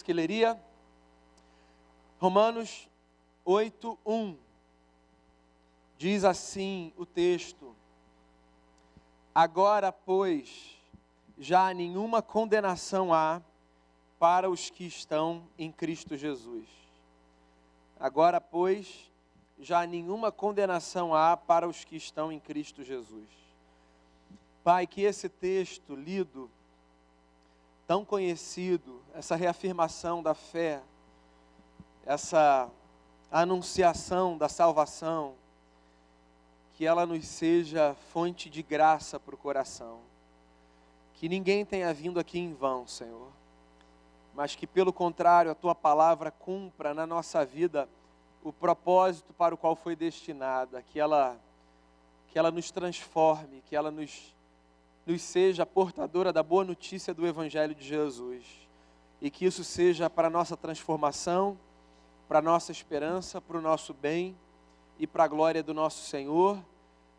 que leria Romanos 8:1. Diz assim o texto: agora, pois, já nenhuma condenação há para os que estão em Cristo Jesus. Agora, pois, já nenhuma condenação há para os que estão em Cristo Jesus. Pai, que esse texto lido, tão conhecido, essa reafirmação da fé, essa anunciação da salvação, que ela nos seja fonte de graça para o coração. Que ninguém tenha vindo aqui em vão, Senhor, mas que, pelo contrário, a Tua palavra cumpra na nossa vida o propósito para o qual foi destinada, que ela nos transforme, que ela nos seja portadora da boa notícia do Evangelho de Jesus, e que isso seja para a nossa transformação, para a nossa esperança, para o nosso bem e para a glória do nosso Senhor,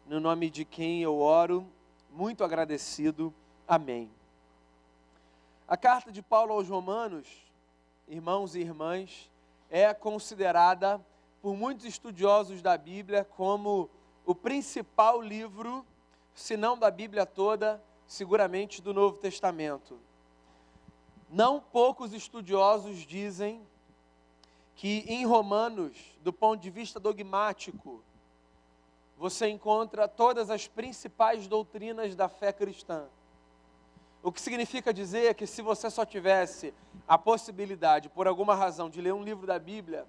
no nome de quem eu oro, muito agradecido. Amém. A carta de Paulo aos Romanos, irmãos e irmãs, é considerada por muitos estudiosos da Bíblia como o principal livro, se não da Bíblia toda, seguramente do Novo Testamento. Não poucos estudiosos dizem que em Romanos, do ponto de vista dogmático, você encontra todas as principais doutrinas da fé cristã. O que significa dizer que se você só tivesse a possibilidade, por alguma razão, de ler um livro da Bíblia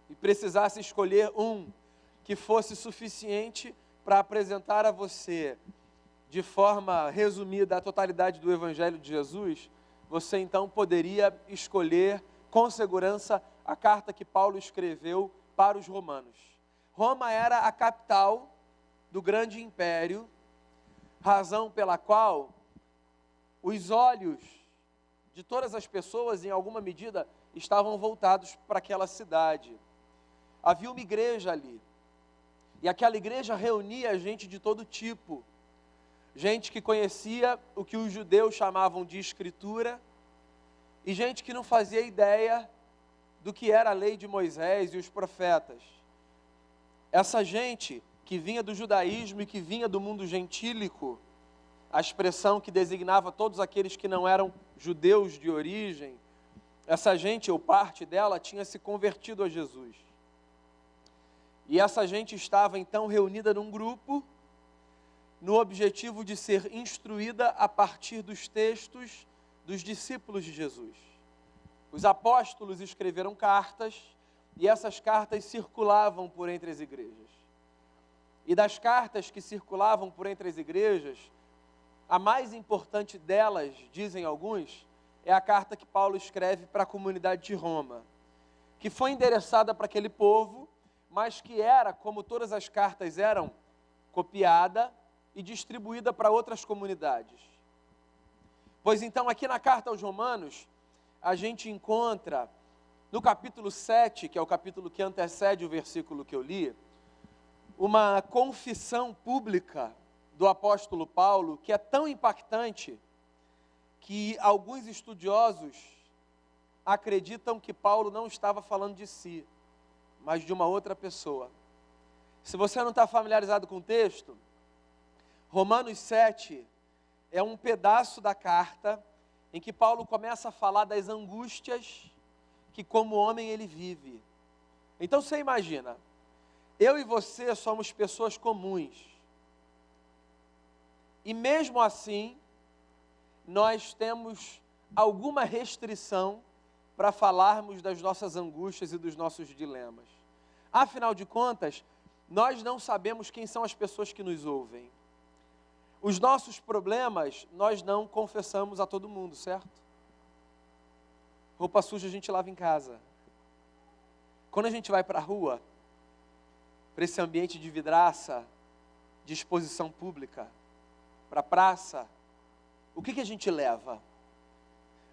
e precisasse escolher um que fosse suficiente para apresentar a você, de forma resumida, a totalidade do Evangelho de Jesus, você então poderia escolher com segurança a carta que Paulo escreveu para os romanos. Roma era a capital do grande império, razão pela qual os olhos de todas as pessoas, em alguma medida, estavam voltados para aquela cidade. Havia uma igreja ali, e aquela igreja reunia gente de todo tipo, gente que conhecia o que os judeus chamavam de Escritura, e gente que não fazia ideia do que era a lei de Moisés e os profetas. Essa gente que vinha do judaísmo e que vinha do mundo gentílico, a expressão que designava todos aqueles que não eram judeus de origem, essa gente, ou parte dela, tinha se convertido a Jesus. E essa gente estava então reunida num grupo, no objetivo de ser instruída a partir dos textos dos discípulos de Jesus. Os apóstolos escreveram cartas, e essas cartas circulavam por entre as igrejas. E das cartas que circulavam por entre as igrejas, a mais importante delas, dizem alguns, é a carta que Paulo escreve para a comunidade de Roma, que foi endereçada para aquele povo, mas que era, como todas as cartas eram, copiada e distribuída para outras comunidades. Pois então, aqui na carta aos Romanos, a gente encontra, no capítulo 7, que é o capítulo que antecede o versículo que eu li, uma confissão pública do apóstolo Paulo, que é tão impactante, que alguns estudiosos acreditam que Paulo não estava falando de si, mas de uma outra pessoa. Se você não está familiarizado com o texto, Romanos 7 é um pedaço da carta em que Paulo começa a falar das angústias que como homem ele vive. Então você imagina, eu e você somos pessoas comuns, e mesmo assim, nós temos alguma restrição para falarmos das nossas angústias e dos nossos dilemas. Afinal de contas, nós não sabemos quem são as pessoas que nos ouvem. Os nossos problemas, nós não confessamos a todo mundo, certo? Roupa suja a gente lava em casa. Quando a gente vai para a rua, para esse ambiente de vidraça, de exposição pública, para a praça, o que a gente leva?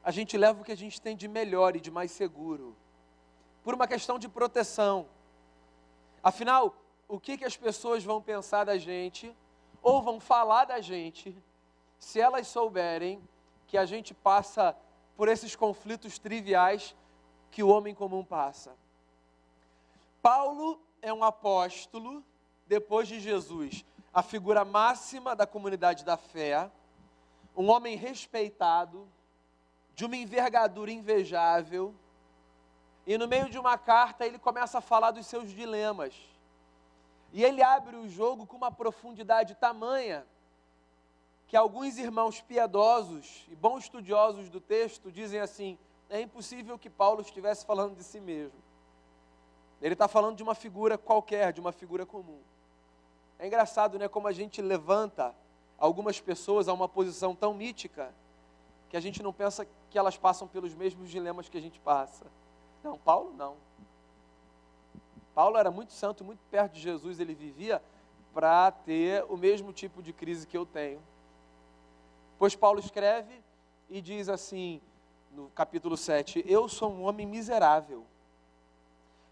A gente leva o que a gente tem de melhor e de mais seguro, por uma questão de proteção. Afinal, o que as pessoas vão pensar da gente, ou vão falar da gente, se elas souberem que a gente passa por esses conflitos triviais que o homem comum passa. Paulo é um apóstolo, depois de Jesus, a figura máxima da comunidade da fé, um homem respeitado, de uma envergadura invejável, e no meio de uma carta ele começa a falar dos seus dilemas. E ele abre o jogo com uma profundidade tamanha, que alguns irmãos piedosos e bons estudiosos do texto dizem assim: é impossível que Paulo estivesse falando de si mesmo. Ele está falando de uma figura qualquer, de uma figura comum. É engraçado, né, como a gente levanta algumas pessoas a uma posição tão mítica, que a gente não pensa que elas passam pelos mesmos dilemas que a gente passa. Não, Paulo não. Paulo era muito santo, muito perto de Jesus, ele vivia para ter o mesmo tipo de crise que eu tenho. Pois Paulo escreve e diz assim, no capítulo 7, eu sou um homem miserável.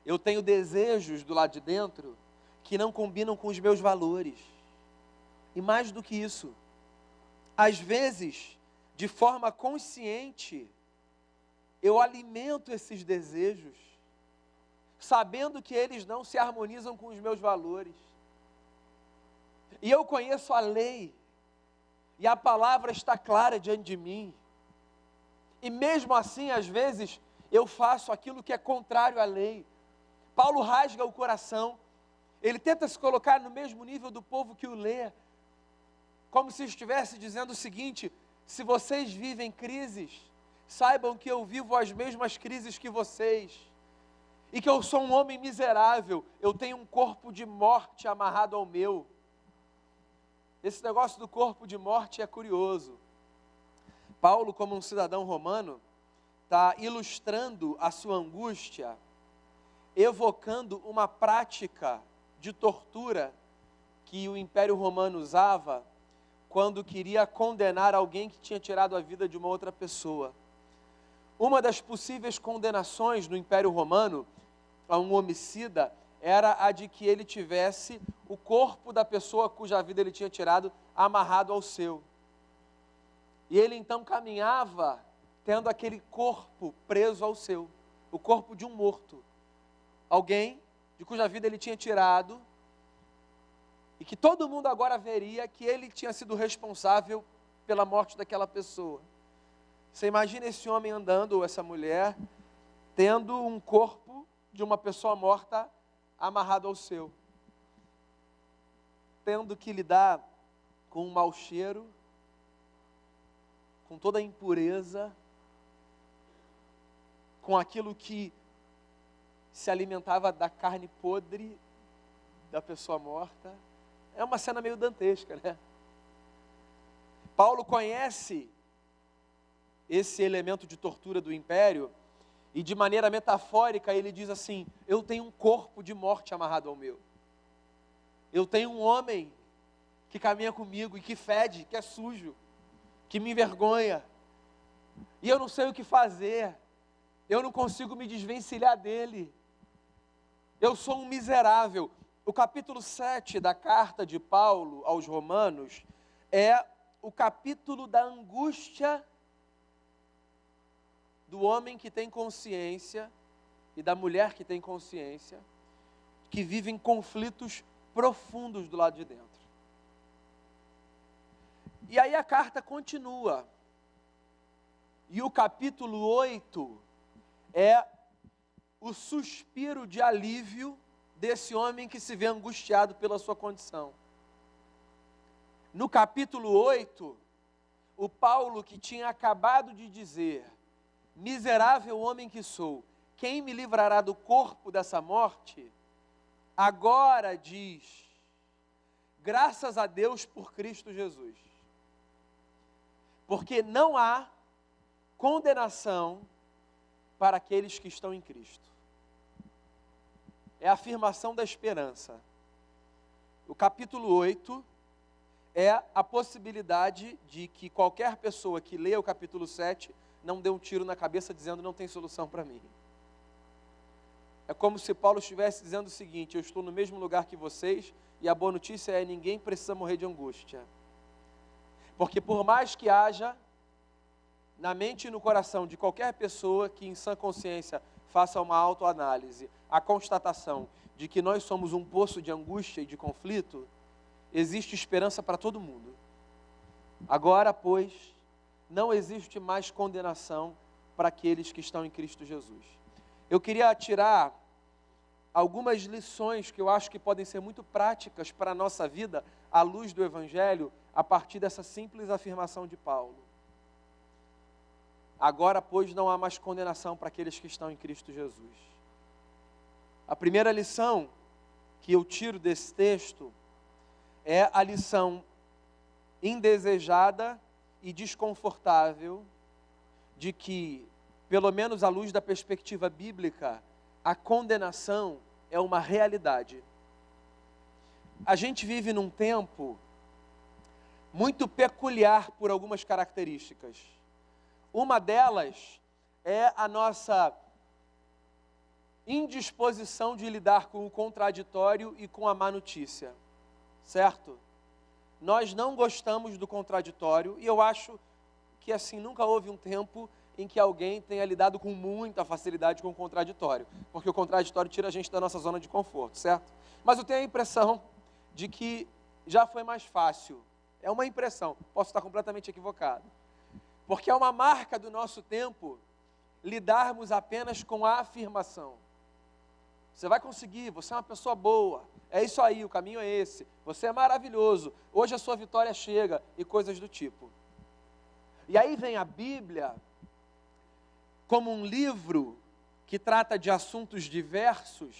Eu tenho desejos do lado de dentro que não combinam com os meus valores. E mais do que isso, às vezes, de forma consciente, eu alimento esses desejos, sabendo que eles não se harmonizam com os meus valores. E eu conheço a lei, e a palavra está clara diante de mim. E mesmo assim, às vezes, eu faço aquilo que é contrário à lei. Paulo rasga o coração, ele tenta se colocar no mesmo nível do povo que o lê, como se estivesse dizendo o seguinte: se vocês vivem crises, saibam que eu vivo as mesmas crises que vocês, e que eu sou um homem miserável, eu tenho um corpo de morte amarrado ao meu. Esse negócio do corpo de morte é curioso. Paulo, como um cidadão romano, está ilustrando a sua angústia, evocando uma prática de tortura que o Império Romano usava quando queria condenar alguém que tinha tirado a vida de uma outra pessoa. Uma das possíveis condenações no Império Romano a um homicida era a de que ele tivesse o corpo da pessoa cuja vida ele tinha tirado amarrado ao seu. E ele então caminhava tendo aquele corpo preso ao seu, o corpo de um morto. Alguém de cuja vida ele tinha tirado, e que todo mundo agora veria que ele tinha sido responsável pela morte daquela pessoa. Você imagina esse homem andando, ou essa mulher, tendo um corpo de uma pessoa morta amarrado ao seu, tendo que lidar com um mau cheiro, com toda a impureza, com aquilo que se alimentava da carne podre da pessoa morta. É uma cena meio dantesca, né? Paulo conhece esse elemento de tortura do império, e de maneira metafórica ele diz assim: eu tenho um corpo de morte amarrado ao meu. Eu tenho um homem que caminha comigo e que fede, que é sujo, que me envergonha, e eu não sei o que fazer, eu não consigo me desvencilhar dele. Eu sou um miserável. O capítulo 7 da carta de Paulo aos Romanos é o capítulo da angústia do homem que tem consciência e da mulher que tem consciência, que vivem conflitos profundos do lado de dentro. E aí a carta continua. E o capítulo 8 é o suspiro de alívio desse homem que se vê angustiado pela sua condição. No capítulo 8, o Paulo, que tinha acabado de dizer: miserável homem que sou, quem me livrará do corpo dessa morte? Agora diz: graças a Deus por Cristo Jesus. Porque não há condenação para aqueles que estão em Cristo. É a afirmação da esperança. O capítulo 8 é a possibilidade de que qualquer pessoa que leia o capítulo 7 não dê um tiro na cabeça dizendo: não tem solução para mim. É como se Paulo estivesse dizendo o seguinte: eu estou no mesmo lugar que vocês, e a boa notícia é: ninguém precisa morrer de angústia. Porque por mais que haja na mente e no coração de qualquer pessoa que em sã consciência faça uma autoanálise, a constatação de que nós somos um poço de angústia e de conflito, existe esperança para todo mundo. Agora, pois, não existe mais condenação para aqueles que estão em Cristo Jesus. Eu queria tirar algumas lições que eu acho que podem ser muito práticas para a nossa vida, à luz do Evangelho, a partir dessa simples afirmação de Paulo. Agora, pois, não há mais condenação para aqueles que estão em Cristo Jesus. A primeira lição que eu tiro desse texto é a lição indesejada e desconfortável de que, pelo menos à luz da perspectiva bíblica, a condenação é uma realidade. A gente vive num tempo muito peculiar por algumas características. Uma delas é a nossa indisposição de lidar com o contraditório e com a má notícia, certo? Nós não gostamos do contraditório e eu acho que assim nunca houve um tempo em que alguém tenha lidado com muita facilidade com o contraditório, porque o contraditório tira a gente da nossa zona de conforto, certo? Mas eu tenho a impressão de que já foi mais fácil. É uma impressão, posso estar completamente equivocado. Porque é uma marca do nosso tempo lidarmos apenas com a afirmação. Você vai conseguir, você é uma pessoa boa, é isso aí, o caminho é esse, você é maravilhoso, hoje a sua vitória chega, e coisas do tipo. E aí vem a Bíblia como um livro que trata de assuntos diversos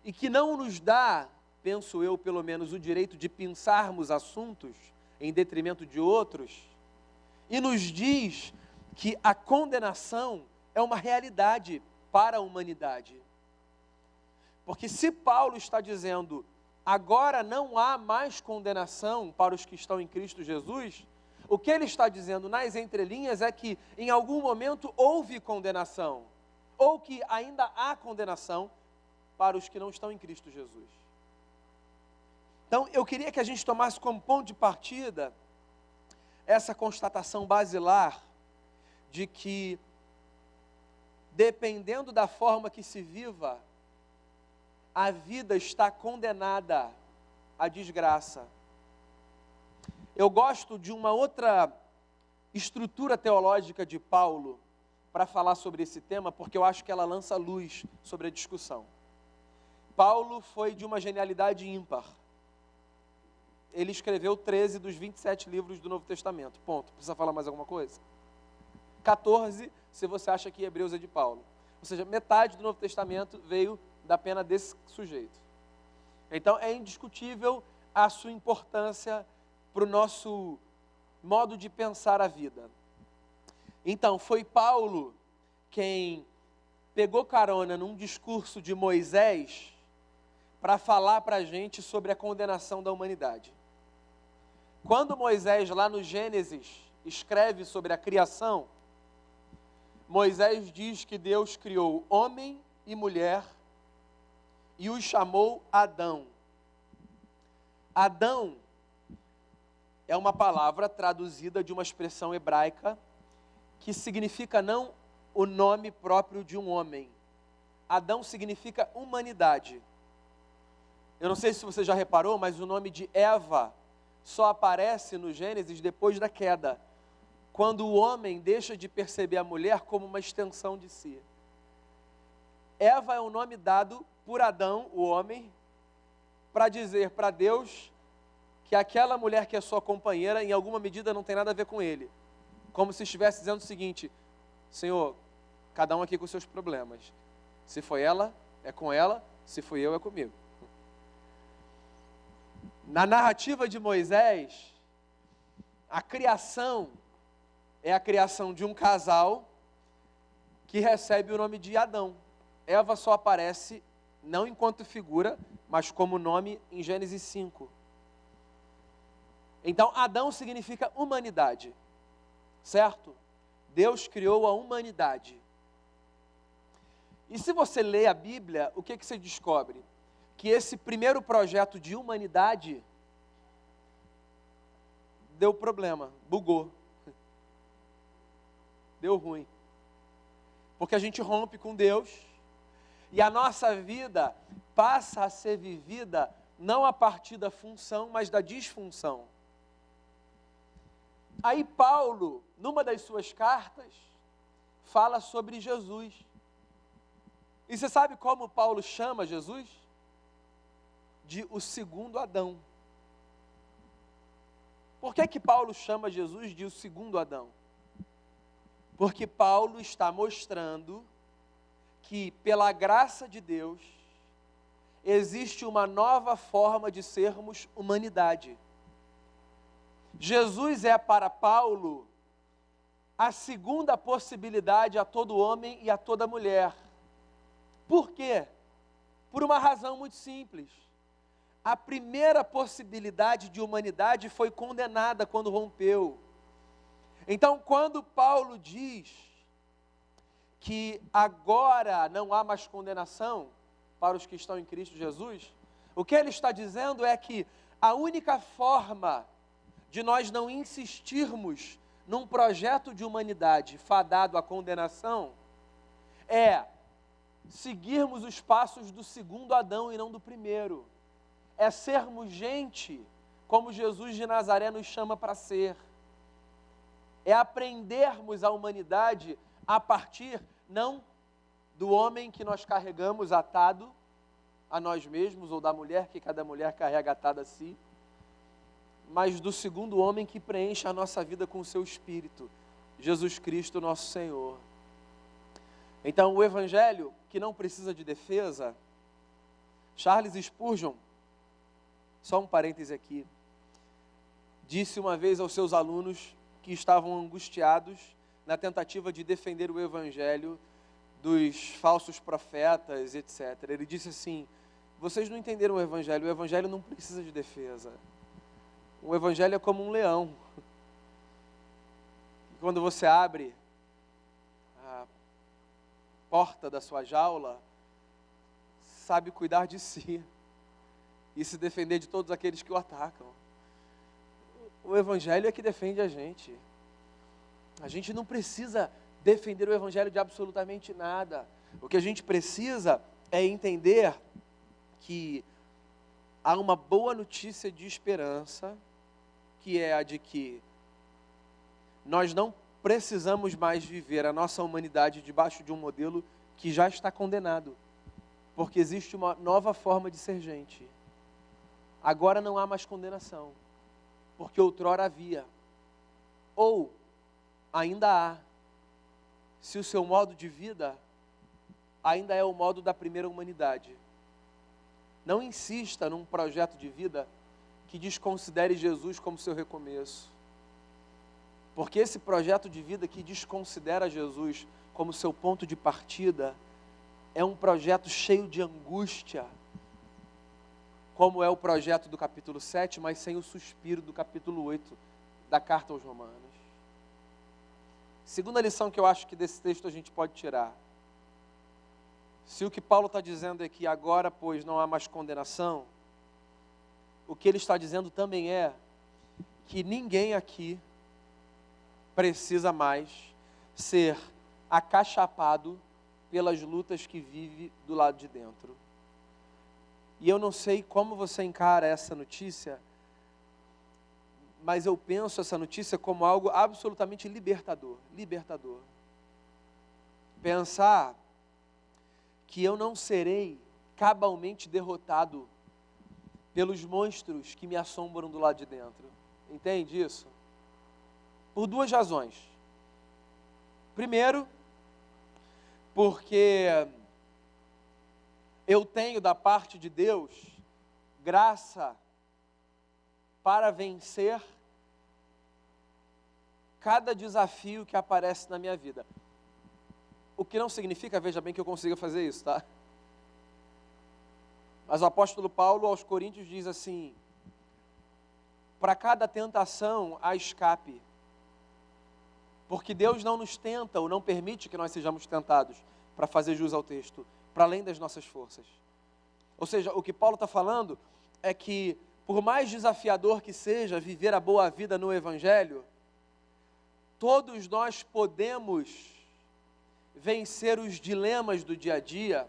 e que não nos dá, penso eu pelo menos, o direito de pensarmos assuntos em detrimento de outros, e nos diz que a condenação é uma realidade para a humanidade. Porque se Paulo está dizendo, agora não há mais condenação para os que estão em Cristo Jesus, o que ele está dizendo nas entrelinhas é que em algum momento houve condenação, ou que ainda há condenação para os que não estão em Cristo Jesus. Então, eu queria que a gente tomasse como ponto de partida essa constatação basilar de que, dependendo da forma que se viva, a vida está condenada à desgraça. Eu gosto de uma outra estrutura teológica de Paulo para falar sobre esse tema, porque eu acho que ela lança luz sobre a discussão. Paulo foi de uma genialidade ímpar. Ele escreveu 13 dos 27 livros do Novo Testamento. Ponto. Precisa falar mais alguma coisa? 14, se você acha que Hebreus é de Paulo. Ou seja, metade do Novo Testamento veio da pena desse sujeito. Então, é indiscutível a sua importância para o nosso modo de pensar a vida. Então, foi Paulo quem pegou carona num discurso de Moisés para falar para a gente sobre a condenação da humanidade. Quando Moisés, lá no Gênesis, escreve sobre a criação, Moisés diz que Deus criou homem e mulher e os chamou Adão. Adão é uma palavra traduzida de uma expressão hebraica que significa não o nome próprio de um homem. Adão significa humanidade. Eu não sei se você já reparou, mas o nome de Eva só aparece no Gênesis depois da queda, quando o homem deixa de perceber a mulher como uma extensão de si. Eva é o nome dado por Adão, o homem, para dizer para Deus que aquela mulher que é sua companheira, em alguma medida não tem nada a ver com ele. Como se estivesse dizendo o seguinte: Senhor, cada um aqui com seus problemas. Se foi ela, é com ela, se fui eu, é comigo. Na narrativa de Moisés, a criação é a criação de um casal que recebe o nome de Adão. Eva só aparece, não enquanto figura, mas como nome em Gênesis 5. Então, Adão significa humanidade, certo? Deus criou a humanidade. E se você lê a Bíblia, o que você descobre? Que esse primeiro projeto de humanidade deu problema, bugou. deu ruim. Porque a gente rompe com Deus e a nossa vida passa a ser vivida não a partir da função, mas da disfunção. Aí Paulo, numa das suas cartas, fala sobre Jesus. E você sabe como Paulo chama Jesus? De o segundo Adão. Por que Paulo chama Jesus de o segundo Adão? Porque Paulo está mostrando que, pela graça de Deus, existe uma nova forma de sermos humanidade. Jesus é para Paulo a segunda possibilidade a todo homem e a toda mulher. Por quê? Por uma razão muito simples. A primeira possibilidade de humanidade foi condenada quando rompeu. Então, quando Paulo diz que agora não há mais condenação para os que estão em Cristo Jesus, o que ele está dizendo é que a única forma de nós não insistirmos num projeto de humanidade fadado à condenação é seguirmos os passos do segundo Adão e não do primeiro. É sermos gente como Jesus de Nazaré nos chama para ser. É aprendermos a humanidade a partir, não do homem que nós carregamos atado a nós mesmos, ou da mulher que cada mulher carrega atada a si, mas do segundo homem que preenche a nossa vida com o seu Espírito, Jesus Cristo, nosso Senhor. Então, o Evangelho, que não precisa de defesa, Charles Spurgeon, só um parêntese aqui, disse uma vez aos seus alunos que estavam angustiados na tentativa de defender o Evangelho dos falsos profetas, etc. Ele disse assim: vocês não entenderam o Evangelho não precisa de defesa. O Evangelho é como um leão. Quando você abre a porta da sua jaula, sabe cuidar de si e se defender de todos aqueles que o atacam. O Evangelho é que defende a gente. A gente não precisa defender o Evangelho de absolutamente nada. O que a gente precisa é entender que há uma boa notícia de esperança, que é a de que nós não precisamos mais viver a nossa humanidade debaixo de um modelo que já está condenado, porque existe uma nova forma de ser gente. Agora não há mais condenação, porque outrora havia, ou ainda há, se o seu modo de vida ainda é o modo da primeira humanidade. Não insista num projeto de vida que desconsidere Jesus como seu recomeço. Porque esse projeto de vida que desconsidera Jesus como seu ponto de partida é um projeto cheio de angústia, como é o projeto do capítulo 7, mas sem o suspiro do capítulo 8 da carta aos Romanos. Segunda lição que eu acho que desse texto a gente pode tirar. Se o que Paulo está dizendo é que agora, pois, não há mais condenação, o que ele está dizendo também é que ninguém aqui precisa mais ser acachapado pelas lutas que vive do lado de dentro. E eu não sei como você encara essa notícia, mas eu penso essa notícia como algo absolutamente libertador. Libertador. Pensar que eu não serei cabalmente derrotado pelos monstros que me assombram do lado de dentro. Entende isso? Por duas razões. Primeiro, porque eu tenho da parte de Deus graça para vencer cada desafio que aparece na minha vida. O que não significa, veja bem, que eu consiga fazer isso, tá? Mas o apóstolo Paulo aos Coríntios diz assim: para cada tentação há escape. Porque Deus não nos tenta ou não permite que nós sejamos tentados, para fazer jus ao texto, para além das nossas forças. Ou seja, o que Paulo está falando é que, por mais desafiador que seja viver a boa vida no Evangelho, todos nós podemos vencer os dilemas do dia a dia,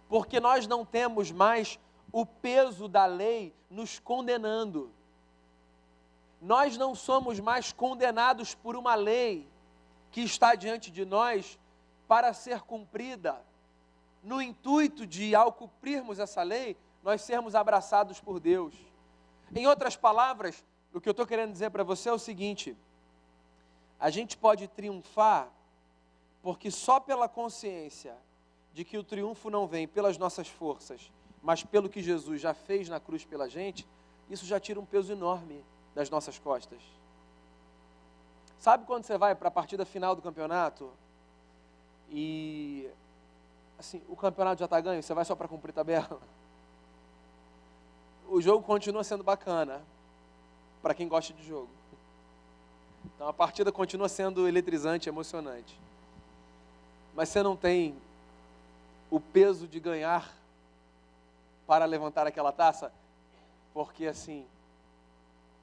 porque nós não temos mais o peso da lei nos condenando. Nós não somos mais condenados por uma lei que está diante de nós para ser cumprida, no intuito de, ao cumprirmos essa lei, nós sermos abraçados por Deus. Em outras palavras, o que eu estou querendo dizer para você é o seguinte: a gente pode triunfar, porque só pela consciência de que o triunfo não vem pelas nossas forças, mas pelo que Jesus já fez na cruz pela gente, isso já tira um peso enorme das nossas costas. Sabe quando você vai para a partida final do campeonato e assim, o campeonato já está ganho, você vai só para cumprir tabela? O jogo continua sendo bacana para quem gosta de jogo. Então a partida continua sendo eletrizante, emocionante. Mas você não tem o peso de ganhar para levantar aquela taça, porque assim,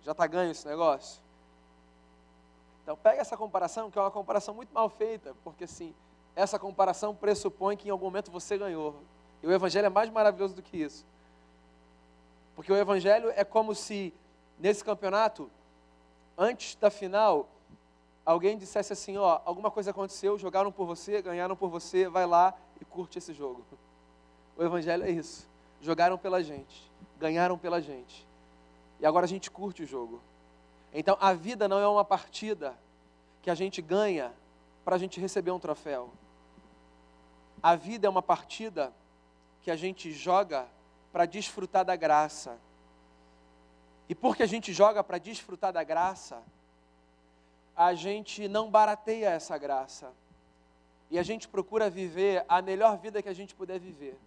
já está ganho esse negócio. Então pega essa comparação, que é uma comparação muito mal feita, porque assim, essa comparação pressupõe que em algum momento você ganhou. E o Evangelho é mais maravilhoso do que isso. Porque o Evangelho é como se, nesse campeonato, antes da final, alguém dissesse assim, ó, alguma coisa aconteceu, jogaram por você, ganharam por você, vai lá e curte esse jogo. O Evangelho é isso. Jogaram pela gente, ganharam pela gente. E agora a gente curte o jogo. Então a vida não é uma partida que a gente ganha para a gente receber um troféu. A vida é uma partida que a gente joga para desfrutar da graça. E porque a gente joga para desfrutar da graça, a gente não barateia essa graça. E a gente procura viver a melhor vida que a gente puder viver.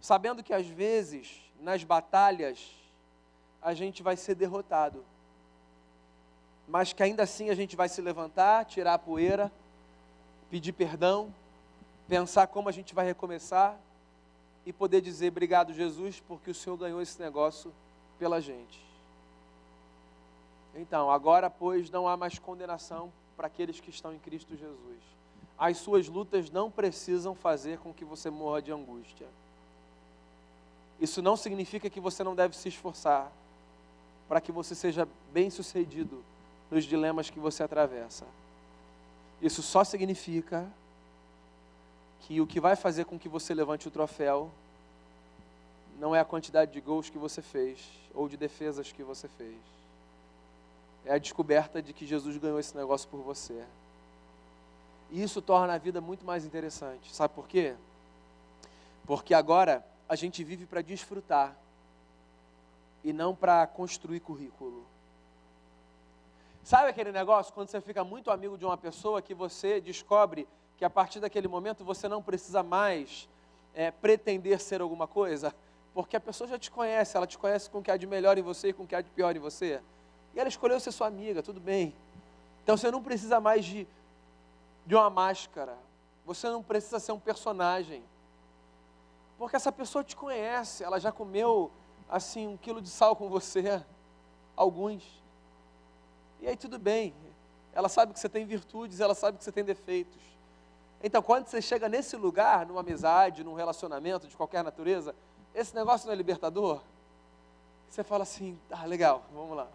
Sabendo que às vezes, nas batalhas, a gente vai ser derrotado. Mas que ainda assim a gente vai se levantar, tirar a poeira, pedir perdão, pensar como a gente vai recomeçar e poder dizer obrigado, Jesus, porque o Senhor ganhou esse negócio pela gente. Então, agora, pois, não há mais condenação para aqueles que estão em Cristo Jesus. As suas lutas não precisam fazer com que você morra de angústia. Isso não significa que você não deve se esforçar para que você seja bem-sucedido nos dilemas que você atravessa. Isso só significa que o que vai fazer com que você levante o troféu não é a quantidade de gols que você fez ou de defesas que você fez. É a descoberta de que Jesus ganhou esse negócio por você. E isso torna a vida muito mais interessante. Sabe por quê? Porque agora a gente vive para desfrutar e não para construir currículo. Sabe aquele negócio quando você fica muito amigo de uma pessoa que você descobre que a partir daquele momento você não precisa mais pretender ser alguma coisa? Porque a pessoa já te conhece, ela te conhece com o que há de melhor em você e com o que há de pior em você. E ela escolheu ser sua amiga, tudo bem. Então você não precisa mais de uma máscara. Você não precisa ser um personagem. Porque essa pessoa te conhece, ela já comeu assim 1 quilo de sal com você, alguns. E aí tudo bem. Ela sabe que você tem virtudes, ela sabe que você tem defeitos. Então quando você chega nesse lugar, numa amizade, num relacionamento de qualquer natureza, esse negócio não é libertador? Você fala assim, legal, vamos lá.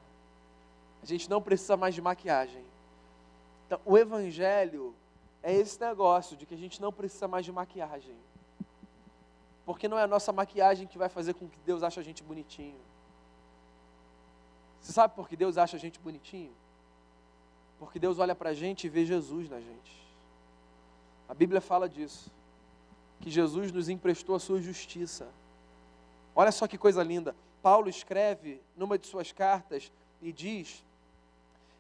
A gente não precisa mais de maquiagem. Então, o Evangelho é esse negócio de que a gente não precisa mais de maquiagem. Porque não é a nossa maquiagem que vai fazer com que Deus ache a gente bonitinho. Você sabe por que Deus acha a gente bonitinho? Porque Deus olha para a gente e vê Jesus na gente. A Bíblia fala disso. Que Jesus nos emprestou a sua justiça. Olha só que coisa linda. Paulo escreve numa de suas cartas e diz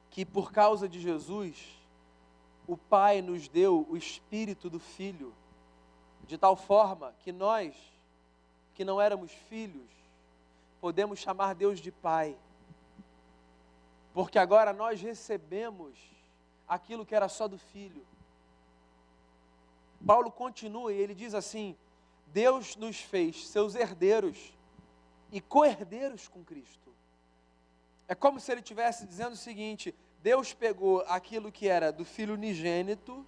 que por causa de Jesus, o Pai nos deu o Espírito do Filho, de tal forma que nós, que não éramos filhos, podemos chamar Deus de Pai. Porque agora nós recebemos aquilo que era só do Filho. Paulo continua e ele diz assim, Deus nos fez seus herdeiros e co-herdeiros com Cristo. É como se ele estivesse dizendo o seguinte, Deus pegou aquilo que era do Filho unigênito,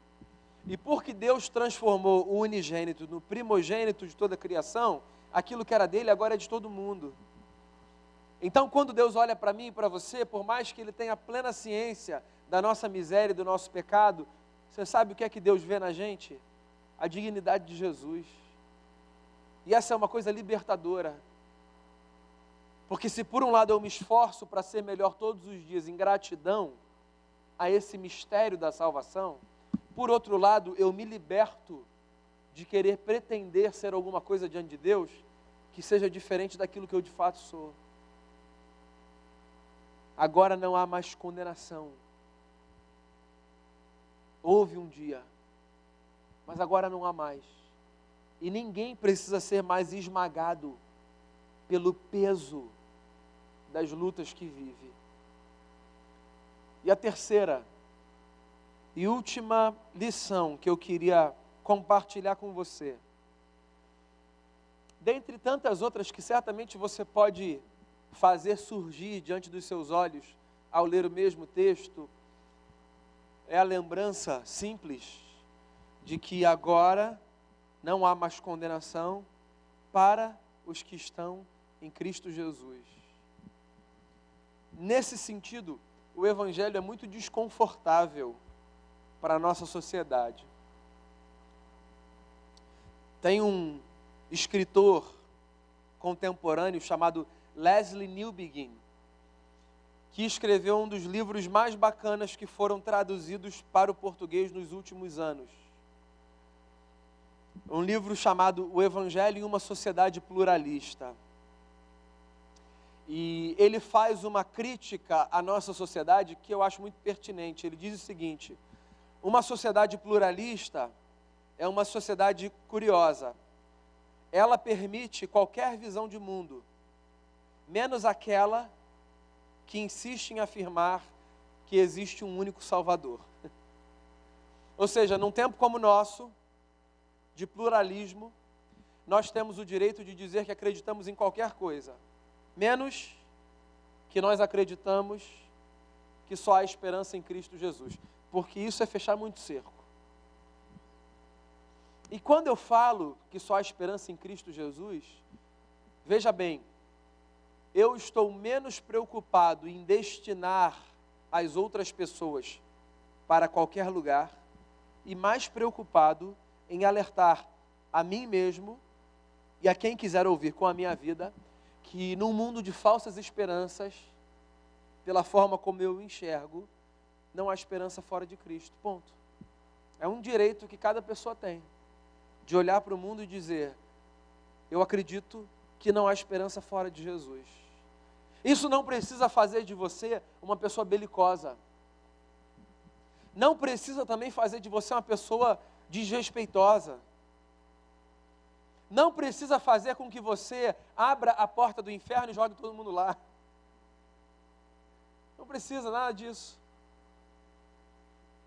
e porque Deus transformou o unigênito no primogênito de toda a criação, aquilo que era dele agora é de todo mundo. Então, quando Deus olha para mim e para você, por mais que Ele tenha plena ciência da nossa miséria e do nosso pecado, você sabe o que é que Deus vê na gente? A dignidade de Jesus. E essa é uma coisa libertadora. Porque se por um lado eu me esforço para ser melhor todos os dias em gratidão a esse mistério da salvação, por outro lado eu me liberto de querer pretender ser alguma coisa diante de Deus que seja diferente daquilo que eu de fato sou. Agora não há mais condenação. Houve um dia, mas agora não há mais. E ninguém precisa ser mais esmagado pelo peso das lutas que vive. E a terceira e última lição que eu queria compartilhar com você, dentre tantas outras que certamente você pode fazer surgir diante dos seus olhos ao ler o mesmo texto, é a lembrança simples de que agora não há mais condenação para os que estão em Cristo Jesus. Nesse sentido, o Evangelho é muito desconfortável para a nossa sociedade. Tem um escritor contemporâneo chamado Lesslie Newbigin, que escreveu um dos livros mais bacanas que foram traduzidos para o português nos últimos anos. Um livro chamado O Evangelho em uma Sociedade Pluralista. E ele faz uma crítica à nossa sociedade que eu acho muito pertinente. Ele diz o seguinte: uma sociedade pluralista é uma sociedade curiosa. Ela permite qualquer visão de mundo, menos aquela que insiste em afirmar que existe um único Salvador. Ou seja, num tempo como o nosso, de pluralismo, nós temos o direito de dizer que acreditamos em qualquer coisa, menos que nós acreditamos que só há esperança em Cristo Jesus, porque isso é fechar muito cerco. E quando eu falo que só há esperança em Cristo Jesus, veja bem, eu estou menos preocupado em destinar as outras pessoas para qualquer lugar e mais preocupado em alertar a mim mesmo e a quem quiser ouvir com a minha vida que num mundo de falsas esperanças, pela forma como eu enxergo, não há esperança fora de Cristo, ponto. É um direito que cada pessoa tem, de olhar para o mundo e dizer: eu acredito que não há esperança fora de Jesus. Isso não precisa fazer de você uma pessoa belicosa. Não precisa também fazer de você uma pessoa desrespeitosa. Não precisa fazer com que você abra a porta do inferno e jogue todo mundo lá. Não precisa nada disso.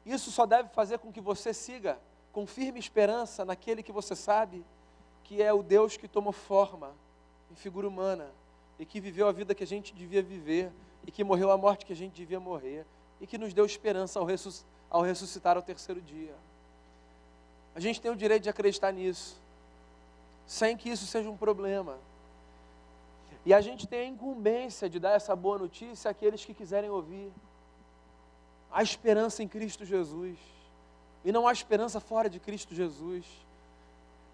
Isso só deve fazer com que você siga com firme esperança naquele que você sabe que é o Deus que tomou forma em figura humana e que viveu a vida que a gente devia viver e que morreu a morte que a gente devia morrer e que nos deu esperança ao ressuscitar ao terceiro dia. A gente tem o direito de acreditar nisso, sem que isso seja um problema. E a gente tem a incumbência de dar essa boa notícia àqueles que quiserem ouvir. Há esperança em Cristo Jesus. E não há esperança fora de Cristo Jesus.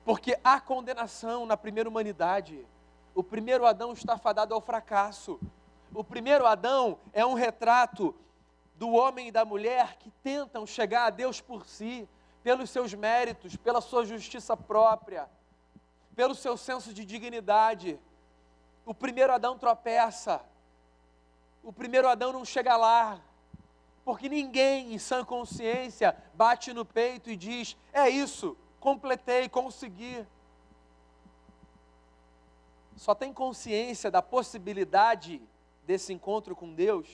Porque há condenação na primeira humanidade. O primeiro Adão está fadado ao fracasso. O primeiro Adão é um retrato do homem e da mulher que tentam chegar a Deus por si, pelos seus méritos, pela sua justiça própria, pelo seu senso de dignidade. O primeiro Adão tropeça. O primeiro Adão não chega lá. Porque ninguém em sã consciência bate no peito e diz: é isso, completei, consegui. Só tem consciência da possibilidade desse encontro com Deus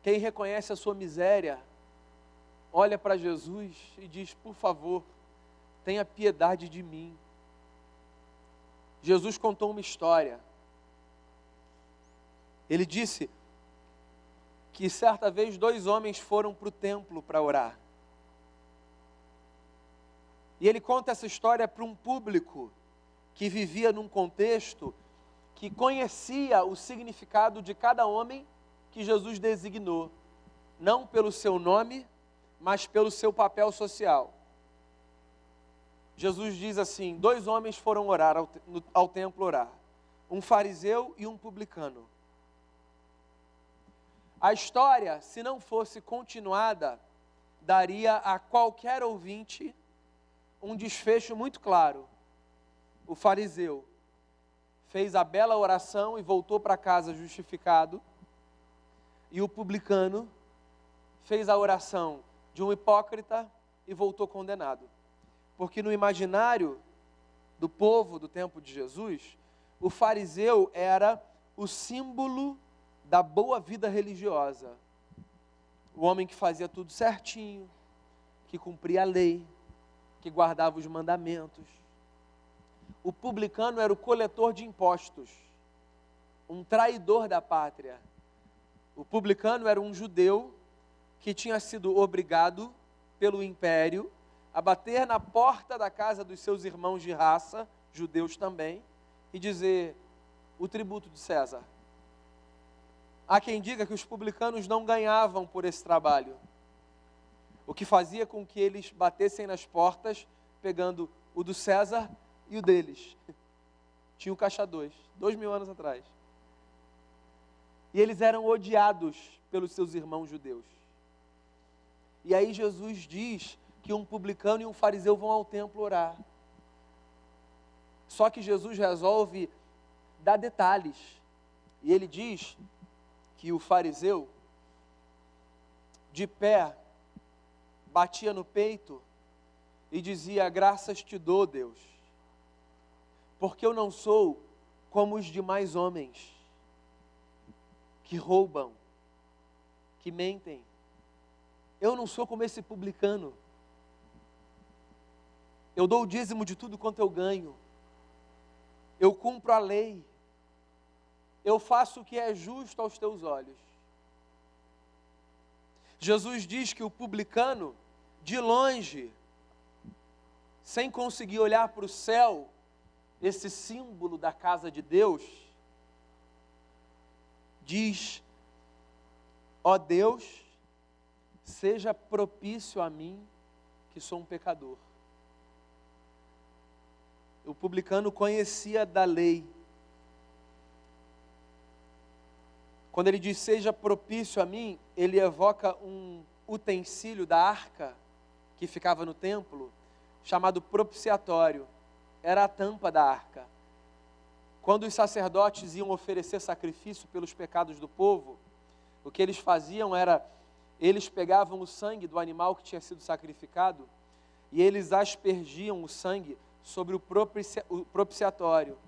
quem reconhece a sua miséria, olha para Jesus e diz: por favor, tenha piedade de mim. Jesus contou uma história. Ele disse que certa vez 2 homens foram para o templo para orar. E ele conta essa história para um público que vivia num contexto que conhecia o significado de cada homem que Jesus designou, não pelo seu nome, mas pelo seu papel social. Jesus diz assim: 2 homens foram orar ao templo orar, um fariseu e um publicano. A história, se não fosse continuada, daria a qualquer ouvinte um desfecho muito claro. O fariseu fez a bela oração e voltou para casa justificado, e o publicano fez a oração de um hipócrita e voltou condenado. Porque no imaginário do povo do tempo de Jesus, o fariseu era o símbolo da boa vida religiosa. O homem que fazia tudo certinho, que cumpria a lei, que guardava os mandamentos. O publicano era o coletor de impostos, um traidor da pátria. O publicano era um judeu que tinha sido obrigado pelo império a bater na porta da casa dos seus irmãos de raça, judeus também, e dizer: o tributo de César. Há quem diga que os publicanos não ganhavam por esse trabalho, o que fazia com que eles batessem nas portas, pegando o do César e o deles. Tinha o caixa 2.000 anos atrás. E eles eram odiados pelos seus irmãos judeus. E aí Jesus diz que um publicano e um fariseu vão ao templo orar. Só que Jesus resolve dar detalhes. E ele diz que o fariseu, de pé, batia no peito e dizia: graças te dou, Deus, porque eu não sou como os demais homens, que roubam, que mentem. Eu não sou como esse publicano. Eu dou o dízimo de tudo quanto eu ganho. Eu cumpro a lei. Eu faço o que é justo aos teus olhos. Jesus diz que o publicano, de longe, sem conseguir olhar para o céu, esse símbolo da casa de Deus, diz: ó Deus, seja propício a mim, que sou um pecador. O publicano conhecia da lei. Quando ele diz seja propício a mim, ele evoca um utensílio da arca que ficava no templo, chamado propiciatório. Era a tampa da arca. Quando os sacerdotes iam oferecer sacrifício pelos pecados do povo, o que eles faziam era, eles pegavam o sangue do animal que tinha sido sacrificado e eles aspergiam o sangue sobre o propiciatório.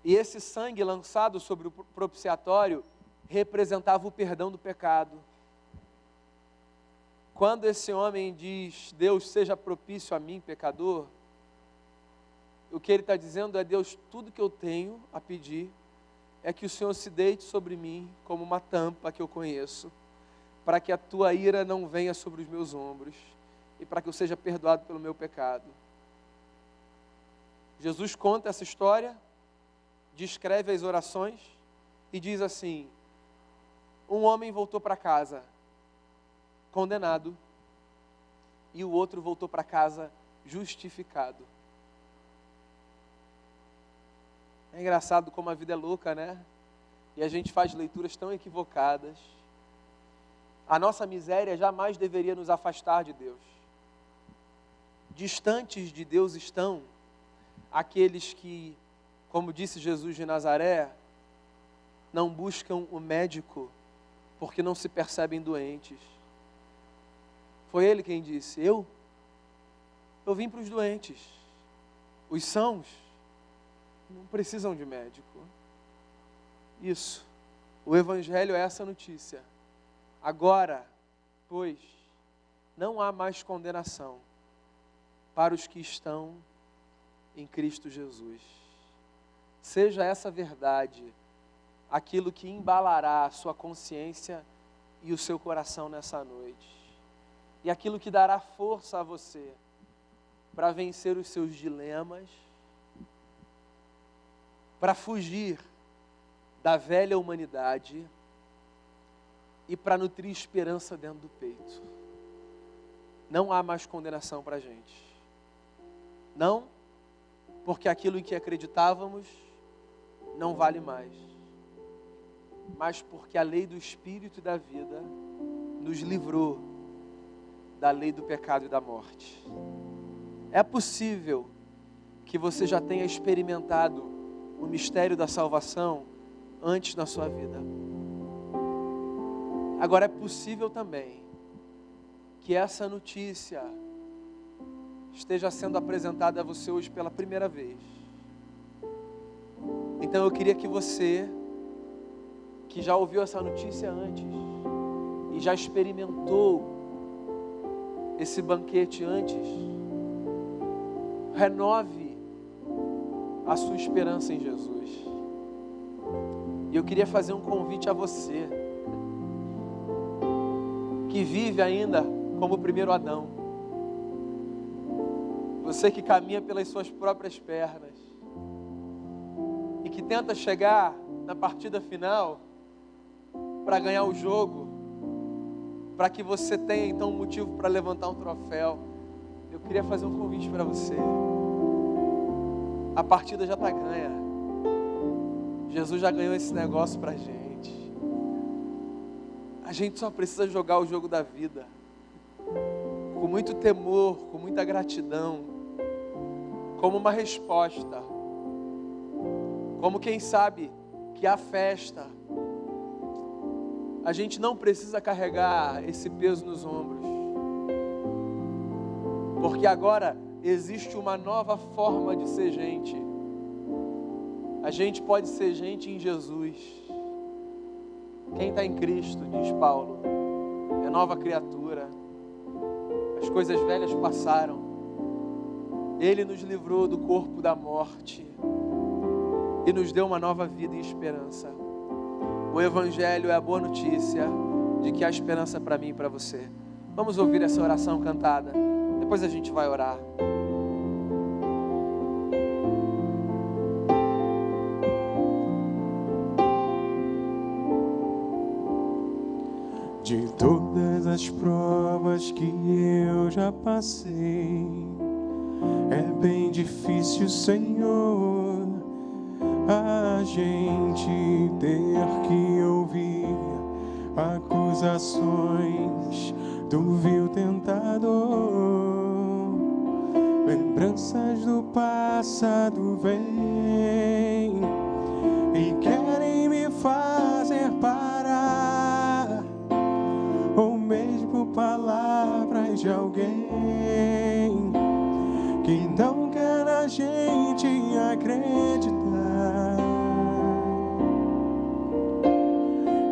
E esse sangue lançado sobre o propiciatório representava o perdão do pecado. Quando esse homem diz: Deus seja propício a mim, pecador, o que ele está dizendo é: Deus, tudo que eu tenho a pedir é que o Senhor se deite sobre mim como uma tampa que eu conheço, para que a tua ira não venha sobre os meus ombros e para que eu seja perdoado pelo meu pecado. Jesus conta essa história, descreve as orações e diz assim: um homem voltou para casa condenado e o outro voltou para casa justificado. É engraçado como a vida é louca, né? E a gente faz leituras tão equivocadas. A nossa miséria jamais deveria nos afastar de Deus. Distantes de Deus estão aqueles que, como disse Jesus de Nazaré, não buscam o médico porque não se percebem doentes. Foi ele quem disse: eu vim para os doentes. Os sãos não precisam de médico. Isso. O Evangelho é essa notícia. Agora, pois, não há mais condenação para os que estão em Cristo Jesus. Seja essa verdade aquilo que embalará a sua consciência e o seu coração nessa noite. E aquilo que dará força a você para vencer os seus dilemas, para fugir da velha humanidade e para nutrir esperança dentro do peito. Não há mais condenação para a gente. Não, porque aquilo em que acreditávamos não vale mais, mas porque a lei do Espírito e da vida nos livrou da lei do pecado e da morte. É possível que você já tenha experimentado o mistério da salvação antes na sua vida. Agora é possível também que essa notícia esteja sendo apresentada a você hoje pela primeira vez. Então eu queria que você, que já ouviu essa notícia antes e já experimentou esse banquete antes, renove a sua esperança em Jesus. E eu queria fazer um convite a você, que vive ainda como o primeiro Adão. Você que caminha pelas suas próprias pernas e que tenta chegar na partida final para ganhar o jogo, para que você tenha então um motivo para levantar um troféu. Eu queria fazer um convite para você. A partida já está ganha. Jesus já ganhou esse negócio para a gente. A gente só precisa jogar o jogo da vida com muito temor, com muita gratidão, como uma resposta, como quem sabe que a festa, a gente não precisa carregar esse peso nos ombros, porque agora existe uma nova forma de ser gente. A gente pode ser gente em Jesus. Quem está em Cristo, diz Paulo, é nova criatura. As coisas velhas passaram. Ele nos livrou do corpo da morte e nos deu uma nova vida e esperança. O Evangelho é a boa notícia de que há esperança para mim e para você. Vamos ouvir essa oração cantada. Depois a gente vai orar. De todas as provas que eu já passei, é bem difícil, Senhor, a gente ter que ouvir acusações do vil tentador. Lembranças do passado vêm e querem me fazer parar, ou mesmo palavras de alguém que não quer a gente acreditar.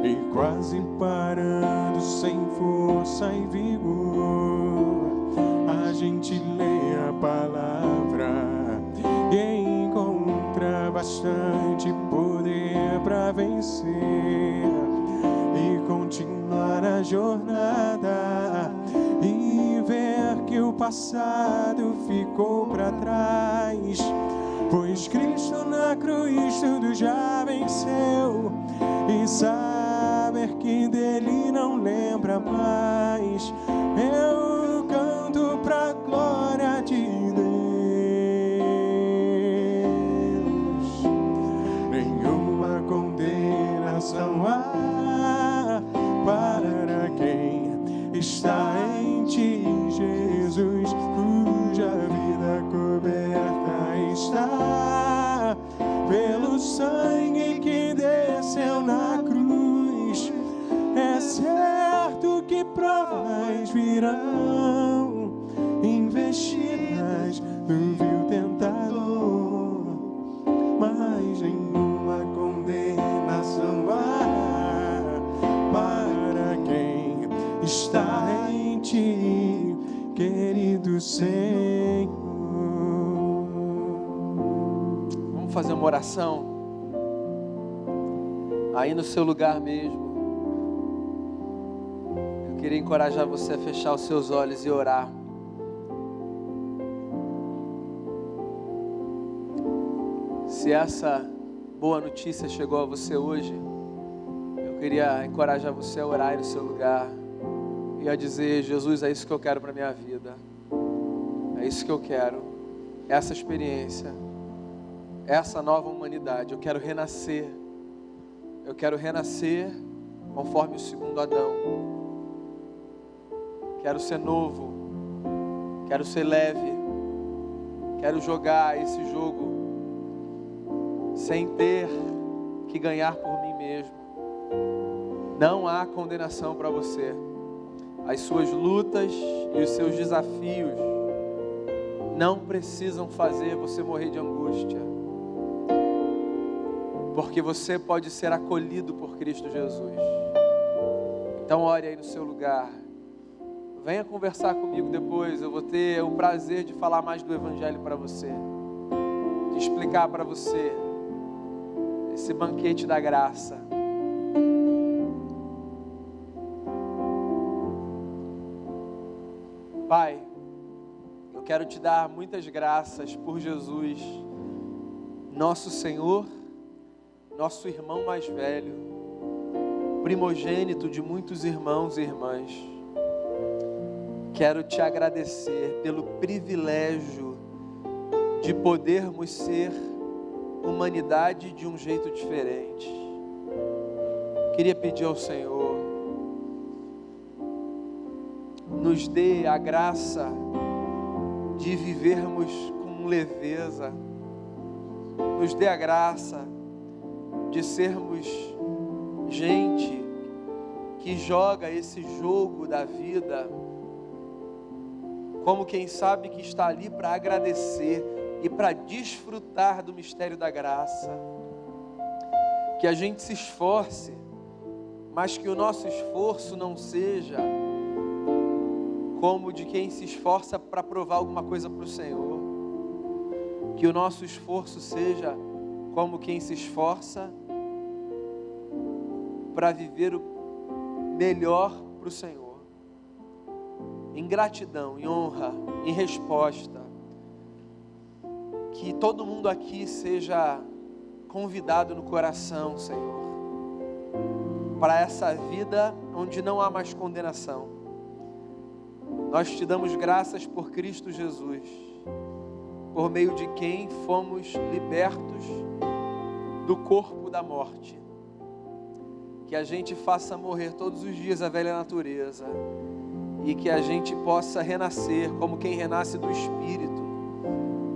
E quase parando sem força e vigor, a gente lê a palavra e encontra bastante poder para vencer e continuar a jornada e ver que o passado ficou para trás, pois Cristo na cruz tudo já venceu, e saber que dele não lembra mais, eu canto pra glória de Deus. Nenhuma condenação há para quem está em ti, Jesus, cuja vida coberta está pelo sangue que desceu na cruz. É certo que provas virão, investidas do vil tentador, mas nenhuma condenação há para quem está em ti, querido Senhor. Vamos fazer uma oração aí no seu lugar mesmo. queria encorajar você a fechar os seus olhos e orar. Se essa boa notícia chegou a você hoje, eu queria encorajar você a orar aí no seu lugar e a dizer: Jesus, é isso que eu quero para a minha vida, é isso que eu quero, essa experiência, essa nova humanidade. Eu quero renascer conforme o segundo Adão. Quero ser novo, quero ser leve, quero jogar esse jogo sem ter que ganhar por mim mesmo. Não há condenação para você. As suas lutas e os seus desafios não precisam fazer você morrer de angústia, porque você pode ser acolhido por Cristo Jesus. Então ore aí no seu lugar. Venha conversar comigo depois. Eu vou ter o prazer de falar mais do Evangelho para você, de explicar para você esse banquete da graça. Pai, eu quero te dar muitas graças por Jesus, nosso Senhor, nosso irmão mais velho, primogênito de muitos irmãos e irmãs. Quero te agradecer pelo privilégio de podermos ser humanidade de um jeito diferente. Queria pedir ao Senhor, nos dê a graça de vivermos com leveza, nos dê a graça de sermos gente que joga esse jogo da vida como quem sabe que está ali para agradecer e para desfrutar do mistério da graça. Que a gente se esforce, mas que o nosso esforço não seja como de quem se esforça para provar alguma coisa para o Senhor. Que o nosso esforço seja como quem se esforça para viver o melhor para o Senhor. Em gratidão, em honra, em resposta. Que todo mundo aqui seja convidado no coração, Senhor, para essa vida onde não há mais condenação. Nós te damos graças por Cristo Jesus, por meio de quem fomos libertos do corpo da morte. Que a gente faça morrer todos os dias a velha natureza e que a gente possa renascer como quem renasce do Espírito,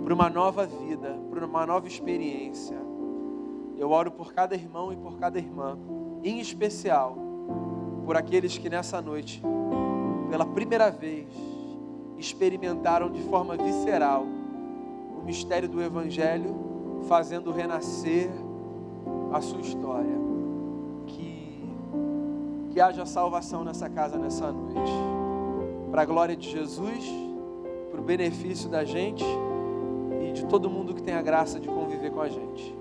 para uma nova vida, para uma nova experiência. Eu oro por cada irmão e por cada irmã, em especial por aqueles que nessa noite, pela primeira vez, experimentaram de forma visceral o mistério do Evangelho, fazendo renascer a sua história. Que haja salvação nessa casa nessa noite, para a glória de Jesus, para o benefício da gente e de todo mundo que tem a graça de conviver com a gente.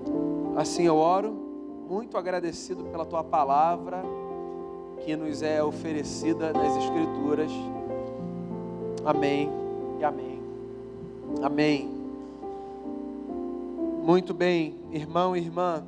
Assim eu oro, muito agradecido pela tua palavra que nos é oferecida nas Escrituras. Amém e amém. Amém. Muito bem, irmão e irmã.